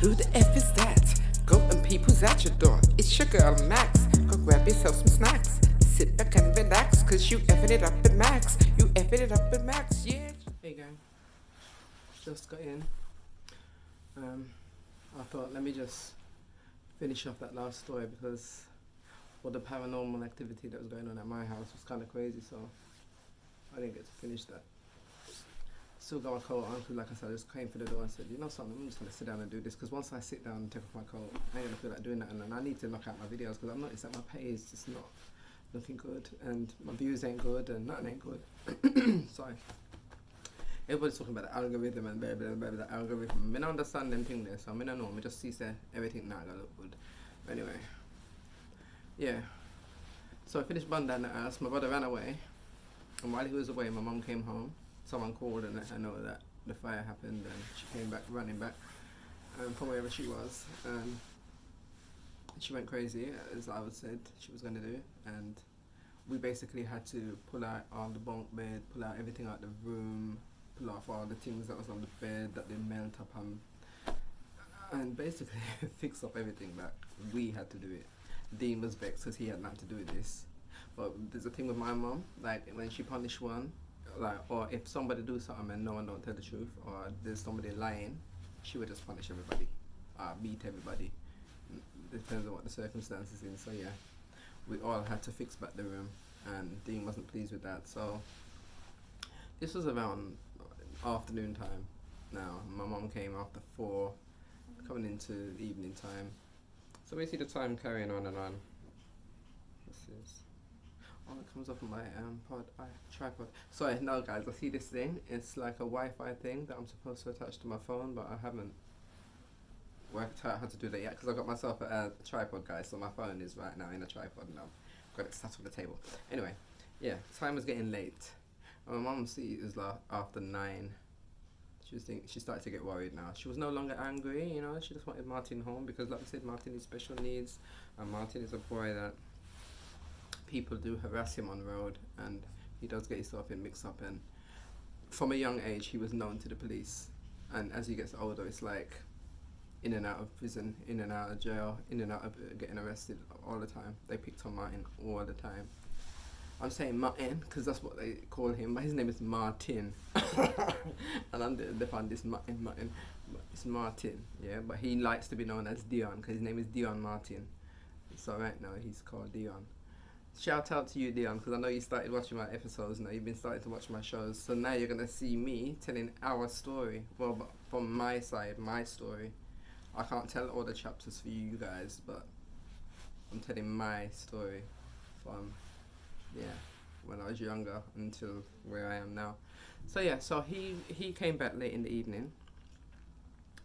Who the F is that? Go and peep who's at your door. It's your girl Max. Go grab yourself some snacks. Sit back and relax, cause you effing it up at Max. You effing it up at Max, yeah. Hey gang, just got in. I thought let me just finish off that last story because all the paranormal activity that was going on at my house was kind of crazy, so I didn't get to finish that. Still got my coat on because, like I said, I just came for the door and said, you know something, I'm just going to sit down and do this because once I sit down and take off my coat, I ain't going to feel like doing that, and then I need to knock out my videos because I've noticed that my pay is just not looking good and my views ain't good and nothing ain't good. Sorry. Everybody's talking about the algorithm and blah, blah, blah, blah, the algorithm. I don't understand them thing there, so I don't know. I just see say everything now gonna look good. But anyway, yeah. So I finished bun down the house. My brother ran away, and while he was away, my mum came home. Someone called and let her know that the fire happened, and she came back running back from wherever she was. She went crazy, as I would said she was gonna do, and we basically had to pull out all the bunk bed, pull out everything out the room, pull off all the things that was on the bed that they melt up and basically fix up everything back. We had to do it. Dean was vexed because he had nothing to do with this. But there's a thing with my mum, like when she punish one, like, or if somebody do something and no one don't tell the truth, or there's somebody lying, she would just punish everybody, beat everybody. Depends on what the circumstances is. So yeah, we all had to fix back the room, and Dean wasn't pleased with that. So this was around afternoon time. Now my mum came after 4, coming into the evening time. So we see the time carrying on and on. This is it comes off of my tripod. Sorry, no guys, I see this thing. It's like a Wi-Fi thing that I'm supposed to attach to my phone, but I haven't worked out how to do that yet because I got myself a tripod, guys. So my phone is right now in a tripod and I've got it sat on the table. Anyway, yeah, time was getting late. And my mum see it was like after 9. She started to get worried now. She was no longer angry, you know. She just wanted Martin home because, like I said, Martin is special needs, and Martin is a boy that people do harass him on the road, and he does get himself in mixed up. And from a young age, he was known to the police. And as he gets older, it's like in and out of prison, in and out of jail, in and out of getting arrested all the time. They picked on Martin all the time. I'm saying Martin because that's what they call him, but his name is Martin. And I'm the fun this Martin. It's Martin, yeah, but he likes to be known as Dion because his name is Dion Martin. So right now he's called Dion. Shout out to you, Dion, because I know you started watching my episodes now. You've been starting to watch my shows, so now you're gonna see me telling our story. Well, but from my side, my story. I can't tell all the chapters for you guys, but I'm telling my story from when I was younger until where I am now. So yeah, so he came back late in the evening,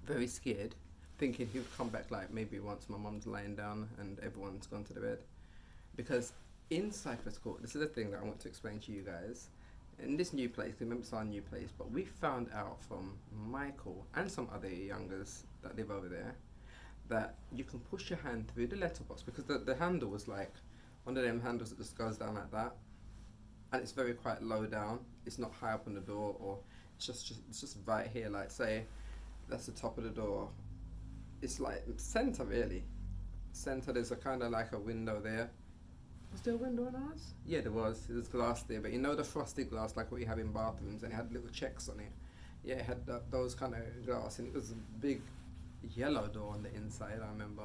very scared, thinking he would come back like maybe once my mum's lying down and everyone's gone to the bed. Because in Cypress Court, this is the thing that I want to explain to you guys. In this new place, remember it's our new place, but we found out from Michael and some other youngers that live over there that you can push your hand through the letterbox because the handle was like one of them handles that just goes down like that, and it's very quite low down. It's not high up on the door, or it's just right here. Like say that's the top of the door. It's like center really. Center. There's a kind of like a window there. Was there a window in ours? Yeah, there was. There's glass there, but you know the frosted glass like what you have in bathrooms, and it had little checks on it. Yeah, it had those kind of glass, and it was a big yellow door on the inside. I remember.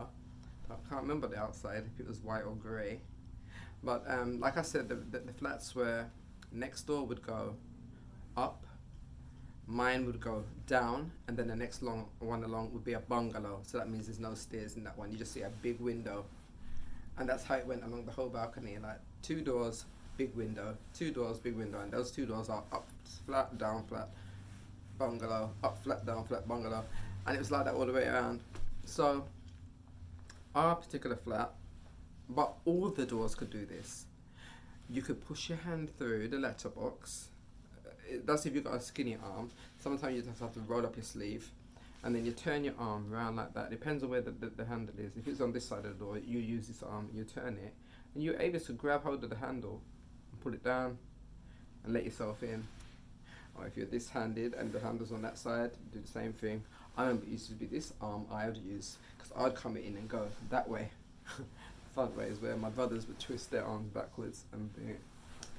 I can't remember the outside if it was white or grey. But like I said, the flats where next door would go up, mine would go down, and then the next one along would be a bungalow. So that means there's no stairs in that one. You just see a big window. And that's how it went along the whole balcony. Like 2 doors, big window, 2 doors, big window. And those 2 doors are up, flat, down, flat, bungalow, up, flat, down, flat, bungalow. And it was like that all the way around. So our particular flat, but all the doors could do this. You could push your hand through the letterbox. That's if you've got a skinny arm. Sometimes you just have to roll up your sleeve, and then you turn your arm around like that. Depends on where the handle is. If it's on this side of the door, you use this arm, you turn it, and you're able to grab hold of the handle and pull it down and let yourself in. Or if you're this-handed and the handle's on that side, do the same thing. I remember it used to be this arm I would use, because I'd come in and go that way. Front way is where my brothers would twist their arms backwards and bring it.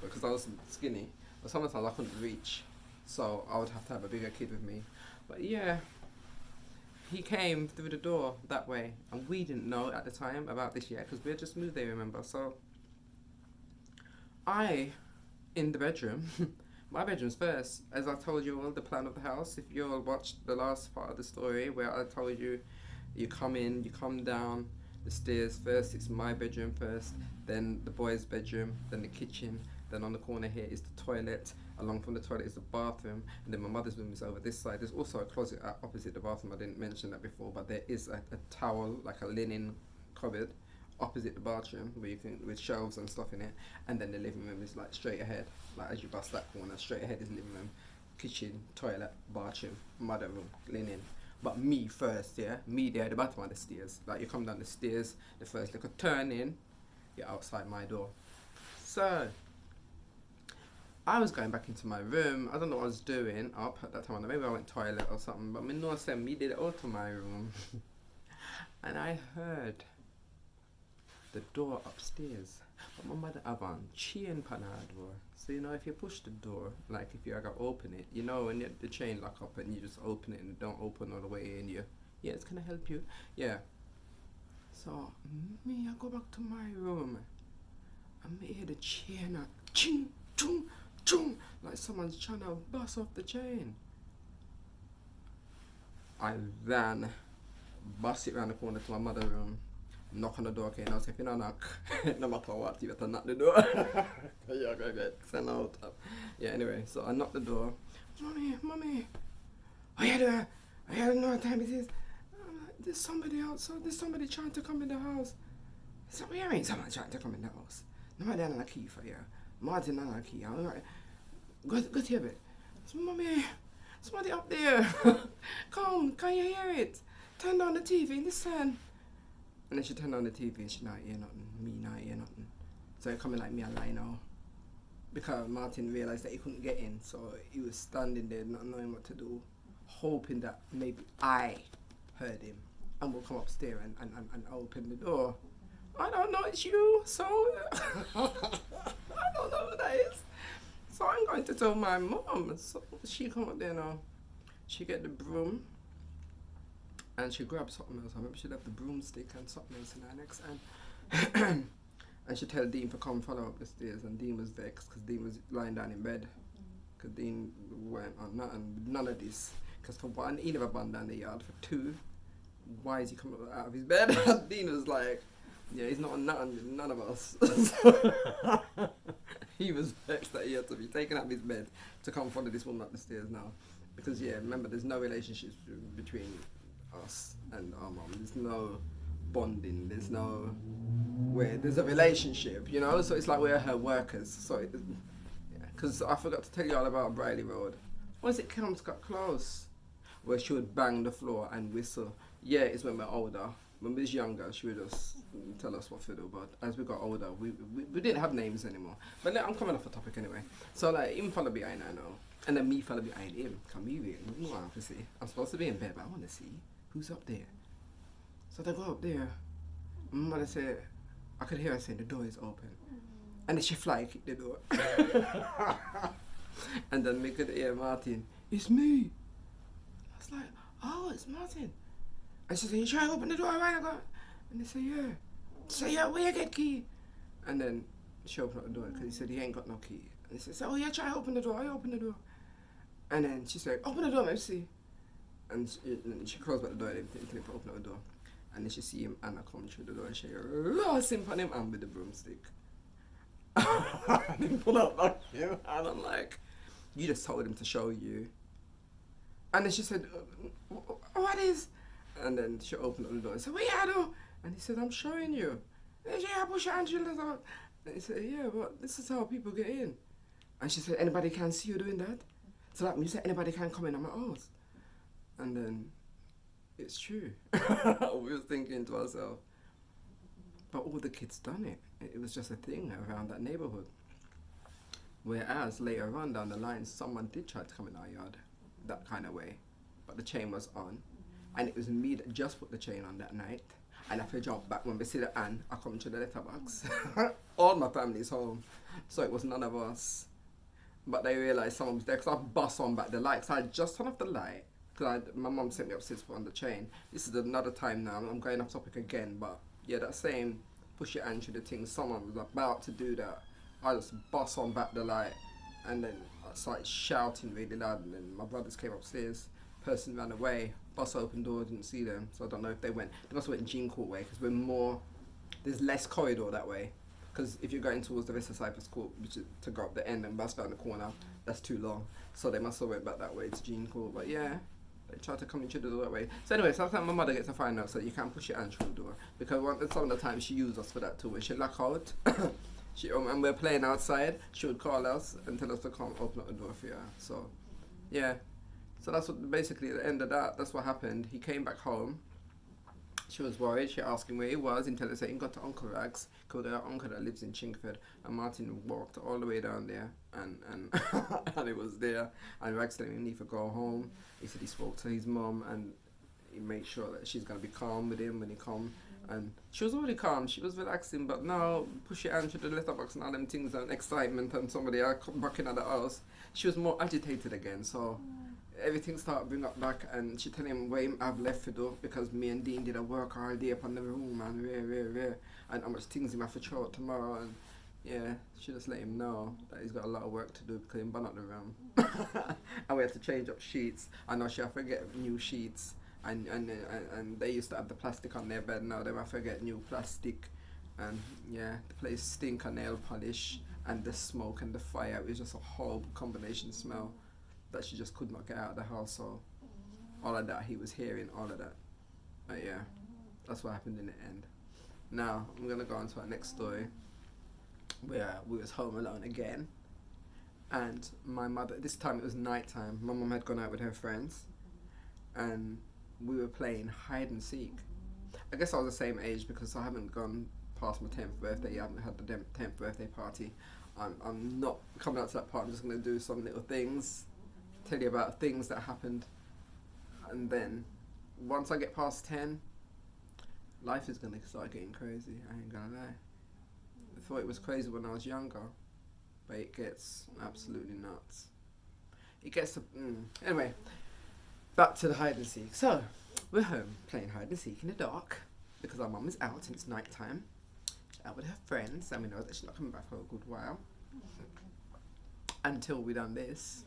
Because I was skinny, but sometimes I couldn't reach, so I would have to have a bigger kid with me. But yeah, he came through the door that way, and we didn't know at the time about this yet, because we had just moved there, remember? So in the bedroom, my bedroom's first. As I told you all, the plan of the house, if you all watched the last part of the story where I told you, you come in, you come down the stairs first, it's my bedroom first, then the boys' bedroom, then the kitchen, then on the corner here is the toilet, along from the toilet is the bathroom, and then my mother's room is over this side. There's also a closet opposite the bathroom, I didn't mention that before, but there is a towel, like a linen cupboard, opposite the bathroom, where you can, with shelves and stuff in it, and then the living room is like straight ahead, like as you bust that corner, straight ahead is living room, kitchen, toilet, bathroom, mother room, linen. But me first, yeah, me there at the bottom of the stairs. Like you come down the stairs, the first little turn in, you're outside my door. So I was going back into my room. I don't know what I was doing up at that time. Maybe I went toilet or something. But me no say me did it out to my room, and I heard the door upstairs. But my mother have on chain pan her door. So you know, if you push the door, like if you gotta open it, you know, when the chain lock up and you just open it and it don't open all the way in, yeah, it's gonna help you. Yeah. So me, I go back to my room, and me hear the chain ching, chung, chung, like someone's trying to bust off the chain. I ran, bust it round the corner to my mother's room, knock on the door, okay, now if you don't knock, no matter what, you better knock the door. You're gonna get sent out. Yeah, anyway, so I knocked the door. Mommy, I don't know what time it is. I'm like, there's somebody outside, there's somebody trying to come in the house. So what do you mean someone trying to come in the house? No, I don't have a key for you. Martin don't have a key. I'm like, go to your bed. So, Mommy, somebody up there. Come, can you hear it? Turn down the TV, listen. And then she turned on the TV and she not hear nothing. Me not hear nothing. So it coming like me a lie now. Because Martin realised that he couldn't get in, so he was standing there not knowing what to do, hoping that maybe I heard him and will come upstairs and open the door. I don't know it's you, so I don't know who that is. So I'm going to tell my mom. So she come up there now. She get the broom and she grabs something else. I remember she left the broomstick and something else in her next hand. And she tell Dean to come follow up the stairs, and Dean was vexed because Dean was lying down in bed. Because Dean went on none of this. Because for one, he never burned down the yard. For two, why is he coming out of his bed? And Dean was like, yeah, he's not on none of us. He was vexed that he had to be taken out of his bed to come follow this woman up the stairs now. Because yeah, remember, there's no relationships between us and our mom. There's no bonding. There's no where there's a relationship, you know. So it's like we're her workers. So yeah, because I forgot to tell you all about Briley Road. Once it got close, where she would bang the floor and whistle. Yeah, it's when we're older. When we was younger, she would just tell us what to do. But as we got older, we didn't have names anymore. But I'm coming off the topic anyway. So like, him follow behind her now, and then me follow behind him. Come me really want to see. I'm supposed to be in bed, but I want to see who's up there. So they go up there. My mother said, I could hear her saying the door is open, and then she fly kick the door. And then we could hear Martin, it's me. I was like, oh, it's Martin. And she said, you try to open the door right ago? And they said, yeah. She said, yeah, where you get key? And then she opened up the door because he said he ain't got no key. And he said, oh yeah, try to open the door. I open the door. And then she said, open the door, let me see. And she closed back the door and didn't open up the door. And then she see him Anna come through the door and she lost him on him and with the broomstick. And he pull out back here and I'm like, you just told him to show you. And then she said, what is? And then she opened up the door and said, what you do? And he said, I'm showing you. And she said, yeah, push your hand out. And he said, yeah, but this is how people get in. And she said, anybody can see you doing that? So that means that anybody can come in on my house. And then it's true. We was thinking to ourselves, but all the kids done it. It was just a thing around that neighborhood. Whereas later on down the line, someone did try to come in our yard that kind of way, but the chain was on. And it was me that just put the chain on that night. And I jump back when we see the Anne, I come to the letterbox. All my family's home. So it was none of us. But they realised someone was there because I bust on back the light. So I just turned off the light. Because my mum sent me upstairs to put on the chain. This is another time now. I'm going off topic again. But yeah, that same push your hand through the thing. Someone was about to do that. I just bust on back the light. And then I started shouting really loud. And then my brothers came upstairs. Person ran away. Bus opened door, didn't see them. So I don't know if they went. They must have went Jean Court way because we're more. There's less corridor that way. Because if you're going towards the rest of Cypress Court, which is to go up the end and bus around the corner, that's too long. So they must have went back that way to Jean Court. But yeah, they tried to come into the door that way. So anyway, sometimes my mother gets a fine note so you can't push your hand through the door. Because some of the time she used us for that too. When she lock out, and we're playing outside, she would call us and tell us to come open up the door for her. So yeah. So that's what basically at the end of that, that's what happened. He came back home. She was worried. She asked him where he was until they said he got to Uncle Rags, because their uncle that lives in Chingford. And Martin walked all the way down there and and he was there. And Rags told him he need to go home. He said he spoke to his mum and he made sure that she's going to be calm with him when he come. And she was already calm. She was relaxing, but now push your hand through the letterbox and all them things and excitement and somebody barking at the house. She was more agitated again. So everything started bring up back, and she tell him where I've left to do because me and Dean did a work all day up on the room and rare and how much things he have to throw out tomorrow. And yeah, she just let him know that he's got a lot of work to do because he burned up the room. And we had to change up sheets. I know she had to get new sheets, and they used to have the plastic on their bed. Now they have to get new plastic, and yeah, the place stink of nail polish and the smoke and the fire. It was just a whole combination smell that she just could not get out of the house. So all of that he was hearing, all of that. But yeah, that's what happened in the end. Now I'm gonna go on to our next story, where we was home alone again, and my mother, this time it was night time. My mum had gone out with her friends, and we were playing hide and seek. I guess I was the same age because I haven't gone past my 10th birthday. I haven't had the 10th birthday party. I'm not coming out to that part. I'm just gonna do some little things, tell you about things that happened, and then once I get past 10, life is gonna start getting crazy. I ain't gonna lie. I thought it was crazy when I was younger, but it gets absolutely nuts. It gets anyway, back to the hide and seek. So we're home playing hide and seek in the dark because our mum is out and it's night time. She's out with her friends, and we know that she's not coming back for a good while until we done this.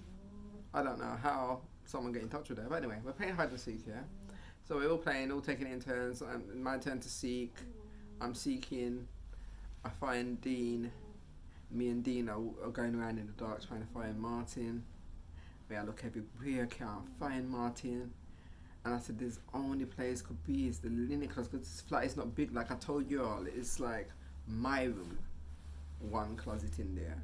I don't know how someone get in touch with her, but anyway, we're playing hide and seek, yeah? So we're all playing, all taking it in turns. My turn to seek. I'm seeking. I find Dean. Me and Dean are going around in the dark trying to find Martin. I look everywhere, can't find Martin. And I said, this only place could be is the linen closet, because this flat is not big. Like I told you all, it's like my room, one closet in there,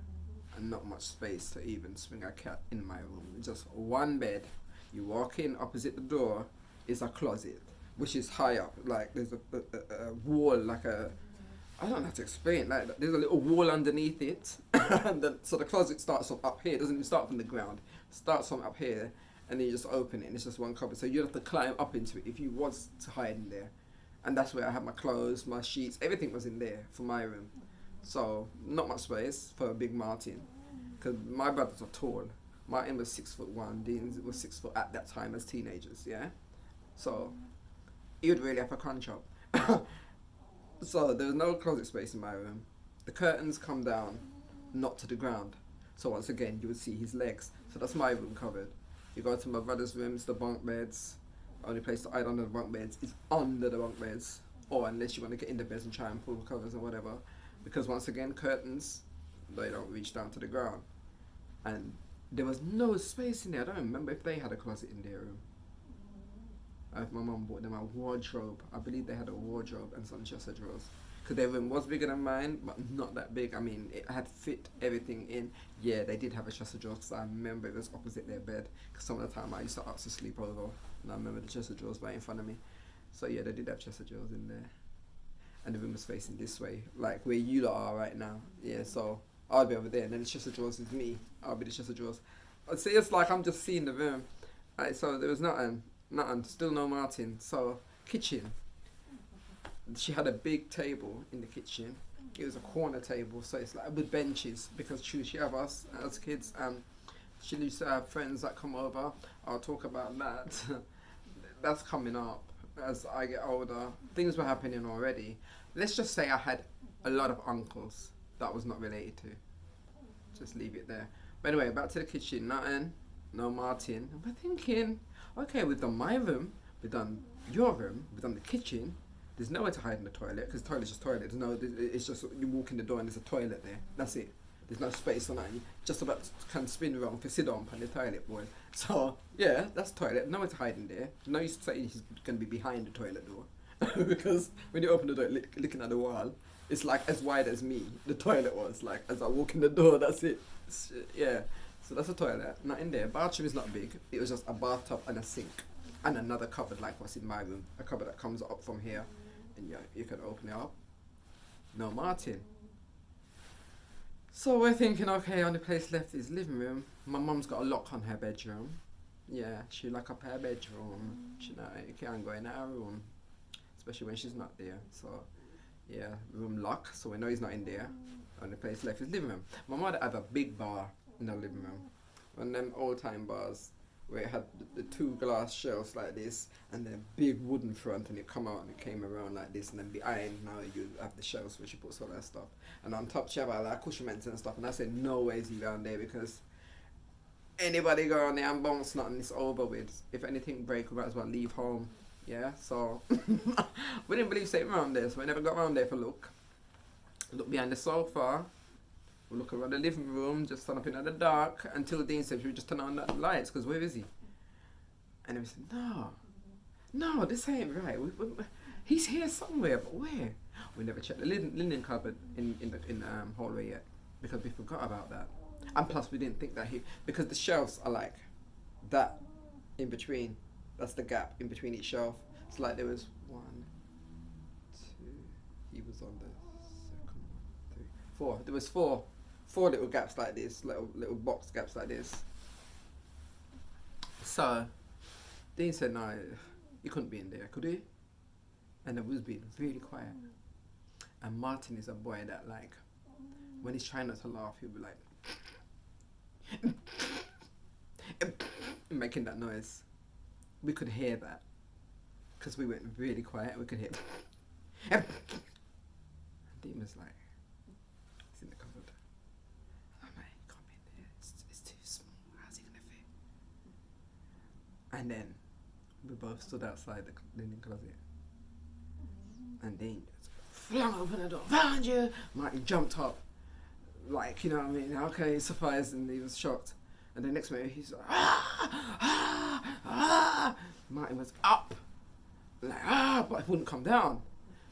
and not much space to even swing a cat in my room. Just one bed. You walk in, opposite the door is a closet, which is high up. Like there's a wall, like I don't know how to explain. Like there's a little wall underneath it, and so the closet starts from up here. It doesn't even start from the ground. It starts from up here, and then you just open it, and it's just one cupboard. So you have to climb up into it if you was to hide in there. And that's where I had my clothes, my sheets, everything was in there for my room. So not much space for a big Martin, because my brothers are tall. Martin was 6'1", Dean was 6 foot at that time as teenagers, yeah? So he would really have a crunch up. So there was no closet space in my room. The curtains come down, not to the ground. So once again, you would see his legs. So that's my room covered. You go to my brother's rooms, the bunk beds. Only place to hide under the bunk beds is under the bunk beds. Or unless you want to get in the beds and try and pull the covers or whatever. Because once again, curtains, they don't reach down to the ground. And there was no space in there. I don't remember if they had a closet in their room. If my mum bought them a wardrobe. I believe they had a wardrobe and some chest of drawers. Because their room was bigger than mine, but not that big. I mean, it had fit everything in. Yeah, they did have a chest of drawers, because I remember it was opposite their bed. Because some of the time I used to ask to sleep over, and I remember the chest of drawers right in front of me. So yeah, they did have chest of drawers in there. And the room was facing this way, like where you lot are right now. Yeah, so I'll be over there, and then the chest of drawers is me. I'll be the chest of drawers. I'd say it's like I'm just seeing the room. Right, so there was nothing. Nothing. Still no Martin. So kitchen. She had a big table in the kitchen. It was a corner table, so it's like with benches because she have us as kids. She used to have friends that come over. I'll talk about that. That's coming up as I get older. Things were happening already. Let's just say I had a lot of uncles that was not related to. Just leave it there. But anyway, back to the kitchen. Nothing. No Martin. And we're thinking, okay, we've done my room, we've done your room, we've done the kitchen. There's nowhere to hide in the toilet because the toilet's just toilet. It's just you walk in the door and there's a toilet there. That's it. There's no space on that. You just about to kind of spin around for sit on the toilet, boy. So yeah, that's toilet. Nowhere to hide in there. No use to say he's gonna be behind the toilet door because when you open the door, looking at the wall, it's like as wide as me. The toilet was like as I walk in the door. That's it. Yeah. So that's a toilet. Not in there. Bathroom is not big. It was just a bathtub and a sink and another cupboard like what's in my room. A cupboard that comes up from here. And yeah, you can open it up. No Martin. So we're thinking, okay, only place left is living room. My mum's got a lock on her bedroom. Yeah, she lock up her bedroom. She know you can't go in her room, especially when she's not there. So yeah, room lock. So we know he's not in there. Only place left is living room. My mother had a big bar in the living room. One of them old time bars where it had the two glass shelves like this and then a big wooden front and it come out and it came around like this and then behind now you have the shelves where she puts all that stuff and on top she have like cushionments and stuff and I said no ways you around there because anybody go around there and bounce nothing it's over with. If anything break we might as well leave home. Yeah, so we didn't believe something around there so we never got around there for look behind the sofa. We look around the living room, just stand up in the dark until Dean said, should we just turn on the lights? Because where is he? And we said, no, this ain't right. He's here somewhere, but where? We never checked the linen cupboard in the hallway yet because we forgot about that. And plus, we didn't think that because the shelves are like that in between. That's the gap in between each shelf. It's like there was 1, 2. He was on the second one, 3, 4. There was 4 little gaps like this, little box gaps like this. So Dean said, no, he couldn't be in there, could he? And it was being really quiet. And Martin is a boy that like, when he's trying not to laugh, he'll be like, making that noise. We could hear that. Because we went really quiet, we could hear. And Dean was like, it's in the cupboard. And then we both stood outside the linen closet. And then just flung open the door, found you! Martin jumped up, like, you know what I mean, okay, surprised, and he was shocked. And the next minute he's like, Martin was up, like, but he wouldn't come down.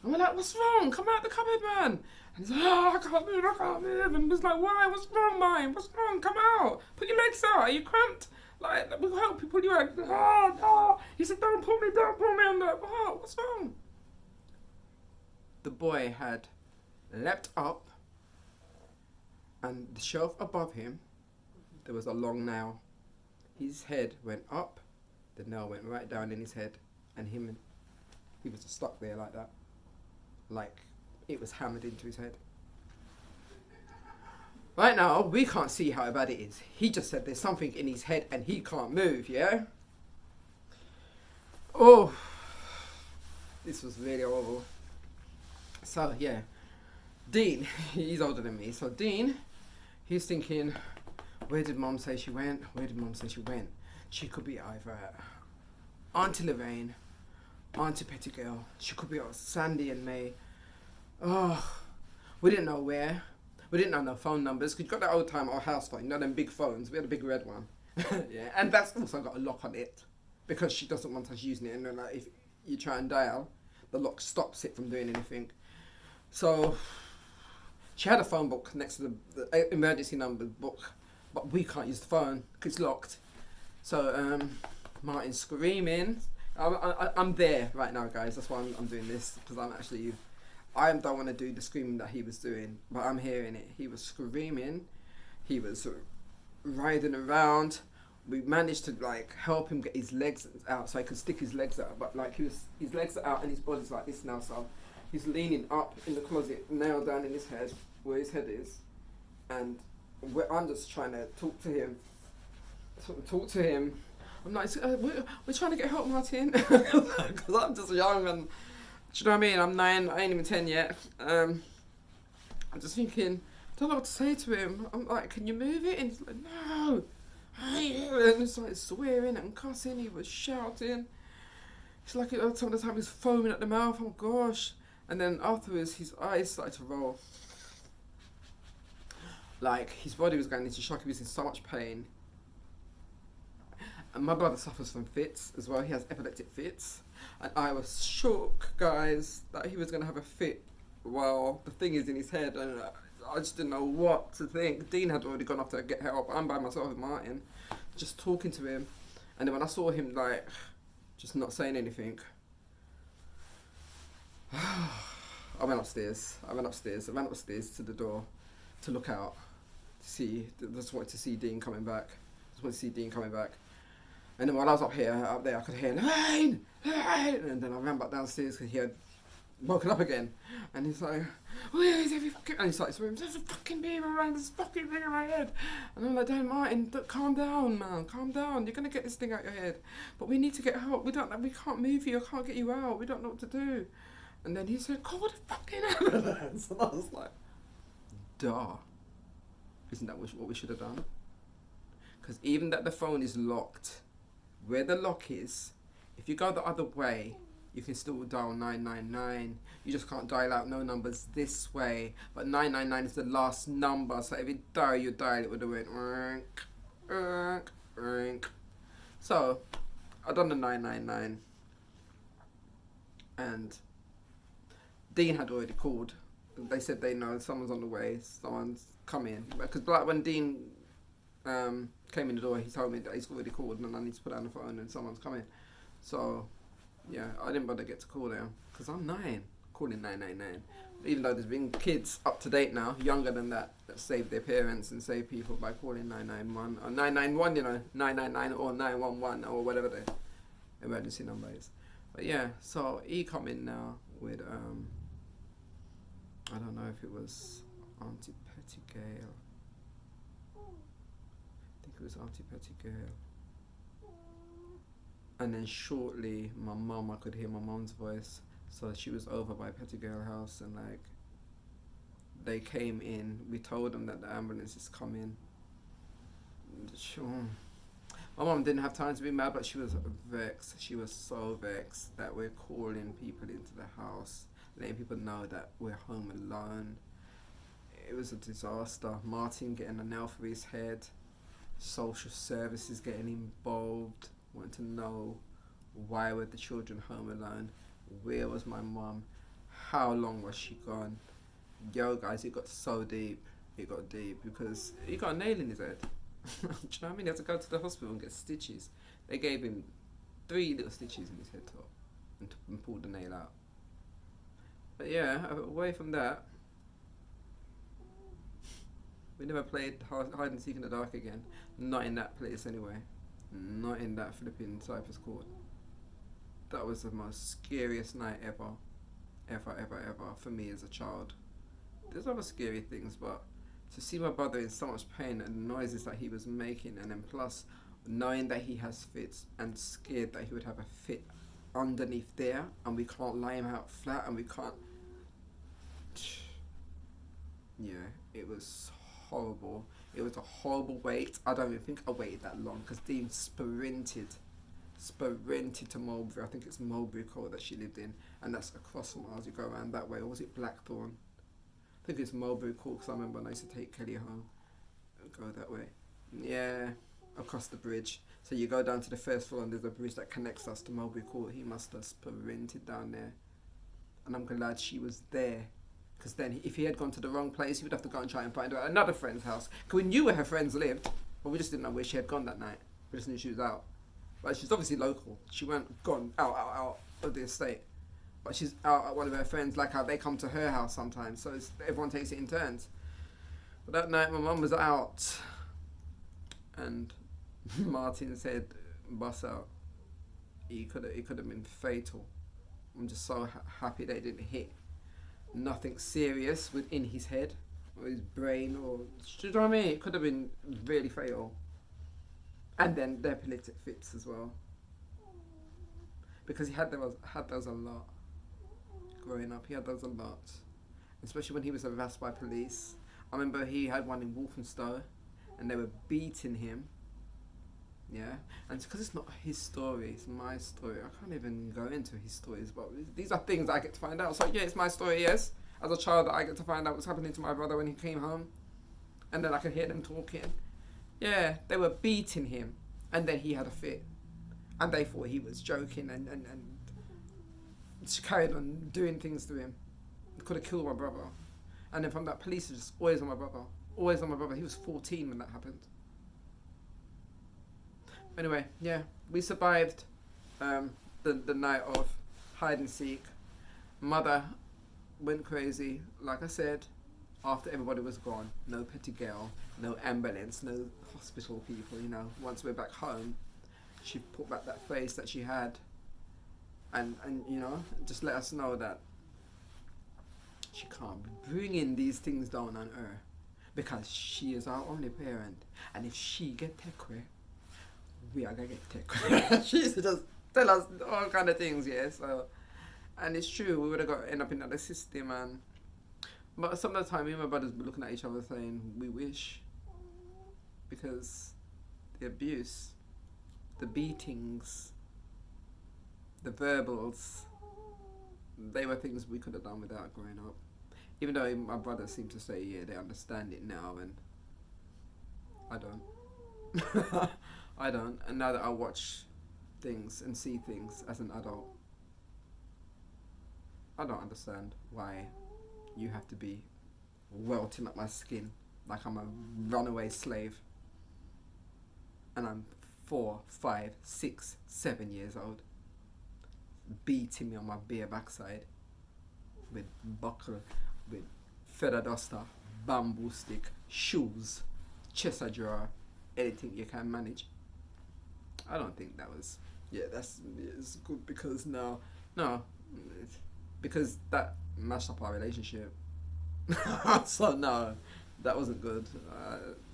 And we're like, what's wrong? Come out the cupboard, man. And he's like, I can't move. And he's like, why? What's wrong, Martin? What's wrong? Come out. Put your legs out. Are you cramped? Like, we'll help you pull you out. No. He said, don't pull me. I'm like, what's wrong? The boy had leapt up, and the shelf above him, there was a long nail. His head went up, the nail went right down in his head, and he was just stuck there like that. Like, it was hammered into his head. Right now, we can't see how bad it is. He just said there's something in his head and he can't move, yeah? Oh, this was really horrible. So, yeah. Dean, he's older than me. So, Dean, he's thinking, where did Mum say she went? She could be either Auntie Lorraine, Auntie Pettigirl. She could be Sandy and May. Oh, we didn't know where. We didn't know no phone numbers, because you got that old time our house phone, you know them big phones, we had a big red one. Yeah, and that's also got a lock on it, because she doesn't want us using it, and then like, if you try and dial, the lock stops it from doing anything. So, she had a phone book next to the emergency number book, but we can't use the phone, because it's locked. So, Martin's screaming. I'm there right now, guys, that's why I'm doing this, because I don't want to do the screaming that he was doing, but I'm hearing it. He was screaming. He was riding around. we managed to like help him get his legs out so he could stick his legs out, but like his legs are out and his body's like this now, so he's leaning up in the closet, nail down in his head where his head is, and I'm just trying to talk to him. I'm like, we're trying to get help, Martin, because I'm just young and, do you know what I mean? I'm 9, I ain't even 10 yet. I'm just thinking, I don't know what to say to him. I'm like, can you move it? And he's like, no. And it's like swearing and cussing. He was shouting. It's like some of the time he's foaming at the mouth. Oh gosh. And then afterwards, his eyes started to roll. Like his body was going into shock. He was in so much pain. And my brother suffers from fits as well. He has epileptic fits. And I was shook, guys, that he was going to have a fit while the thing is in his head. And I just didn't know what to think. Dean had already gone off to get help. I'm by myself with Martin, just talking to him. And then when I saw him, like, just not saying anything, I went upstairs. I ran upstairs to the door to look out, to see. Just wanted to see Dean coming back. And then while I was up there, I could hear, Lorraine! And then I ran back downstairs because he had woken up again. And he's like, where is every fucking... And he started screaming, there's a fucking beaver around this fucking thing in my head. And I'm like, Dad, Martin, calm down, man, calm down. You're going to get this thing out your head. But we need to get help. We can't move you. I can't get you out. We don't know what to do. And then he said, call the fucking ambulance. And I was like, duh. Isn't that what we should have done? Because even that the phone is locked, where the lock is, if you go the other way, you can still dial 999. You just can't dial out no numbers this way. But 999 is the last number, so if you dial, it would have went rink, rink, rink. So I done the 999, and Dean had already called. They said they know someone's on the way, someone's coming. Because like when Dean came in the door, he told me that he's already called and I need to put down the phone and someone's coming. So yeah, I didn't bother get to call them because I'm 9, calling 999. Even though there's been kids up to date now, younger than that save their parents and save people by calling 991 or 991, 999 or 911 or whatever the emergency number is. But yeah, so he come in now with I don't know if it was Auntie Pettigale. I think it was Auntie Pettigale. And then shortly, I could hear my mum's voice. So she was over by Pettigale house and like, they came in. We told them that the ambulance is coming. My mum didn't have time to be mad, but she was vexed. She was so vexed that we're calling people into the house, letting people know that we're home alone. It was a disaster. Martin getting a nail through his head, social services getting involved, wanting to know why were the children home alone, where was my mum, how long was she gone. Yo guys, it got so deep. It got deep because he got a nail in his head. Do you know what I mean? He had to go to the hospital and get stitches. They gave him 3 little stitches in his head top and pulled the nail out. But yeah, away from that, we never played hide and seek in the dark again. Not in that place anyway. Not in that flipping Cypress Court. That was the most scariest night ever for me as a child. There's other scary things, but to see my brother in so much pain and the noises that he was making, and then plus knowing that he has fits and scared that he would have a fit underneath there and we can't lie him out flat and we can't. Yeah, it was horrible. It was a horrible wait. I don't even think I waited that long because Dean sprinted to Mulberry. I think it's Mulberry Court that she lived in, and that's across from ours. You go around that way, or was it Blackthorn? I think it's Mulberry Court because I remember when I used to take Kelly home and go that way. Yeah, across the bridge. So you go down to the first floor and there's a bridge that connects us to Mulberry Court. He must have sprinted down there, and I'm glad she was there. Because then if he had gone to the wrong place, he would have to go and try and find her at another friend's house. Because we knew where her friends lived, but we just didn't know where she had gone that night. We just knew she was out. But she's obviously local. She gone out of the estate. But she's out at one of her friends, like how they come to her house sometimes. So everyone takes it in turns. But that night my mum was out. And Martin said, "Bust out." It could have been fatal. I'm just so happy they didn't hit nothing serious within his head or his brain, or do you know what I mean? It could have been really fatal. And then the epileptic fits as well, because he had those a lot growing up. He had those a lot, especially when he was harassed by police. I remember he had one in Walthamstow, and they were beating him. Yeah, and because it's not his story, it's my story. I can't even go into his stories, but these are things I get to find out. So yeah, it's my story. Yes, as a child, I get to find out what's happening to my brother when he came home, and then I could hear them talking. Yeah, they were beating him, and then he had a fit, and they thought he was joking, and just carried on doing things to him. Could have killed my brother, and then from that, police are just always on my brother, always on my brother. He was 14 when that happened. Anyway, yeah, we survived the night of hide and seek. Mother went crazy, like I said, after everybody was gone. No petty girl, no ambulance, no hospital people, you know. Once we're back home, she put back that face that she had, and you know, just let us know that she can't be bringing these things down on her, because she is our only parent, and if she get taken, we are gonna get taken. She used to just tell us all kind of things, yeah. So, and it's true, we would have end up in another system, and but some of the time, me and my brothers be looking at each other saying, "We wish," because the abuse, the beatings, the verbals, they were things we could have done without growing up. Even though my brothers seem to say, yeah, they understand it now, and I don't. I don't. And now that I watch things and see things as an adult, I don't understand why you have to be welting up my skin like I'm a runaway slave, and I'm 4, 5, 6, 7 years old, beating me on my bare backside with buckle, with feather duster, bamboo stick, shoes, chest of drawer, anything you can manage. I don't think that was, it's good, because no, because that mashed up our relationship. So no, that wasn't good.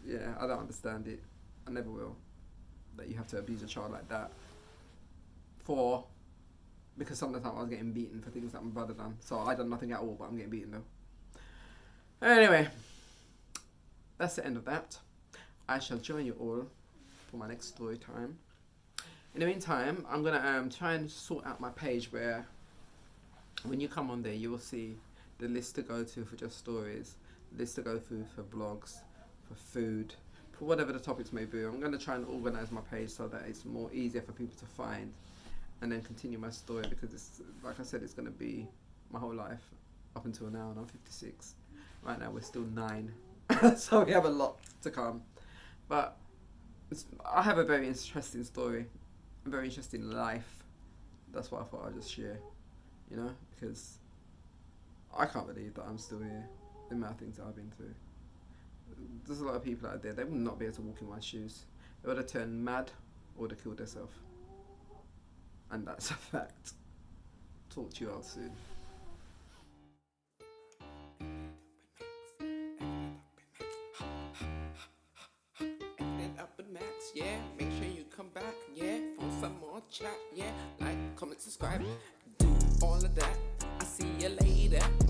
Yeah, I don't understand it. I never will. That you have to abuse a child like that because some of the time I was getting beaten for things that my brother done. So I done nothing at all, but I'm getting beaten though. Anyway, that's the end of that. I shall join you all for my next story time. In the meantime, I'm gonna try and sort out my page where when you come on there, you will see the list to go to for just stories, list to go through for blogs, for food, for whatever the topics may be. I'm gonna try and organize my page so that it's more easier for people to find, and then continue my story, because it's, like I said, it's gonna be my whole life up until now, and I'm 56. Right now we're still 9, so we have a lot to come. But I have a very interesting story, a very interesting life. That's what I thought I'd just share, you know, because I can't believe that I'm still here, the amount of things that I've been through. There's a lot of people out there, they would not be able to walk in my shoes. They would have turned mad or they killed themselves. And that's a fact. Talk to you all soon. Yeah, make sure you come back, yeah, for some more chat, yeah, like, comment, subscribe, do all of that. I see you later.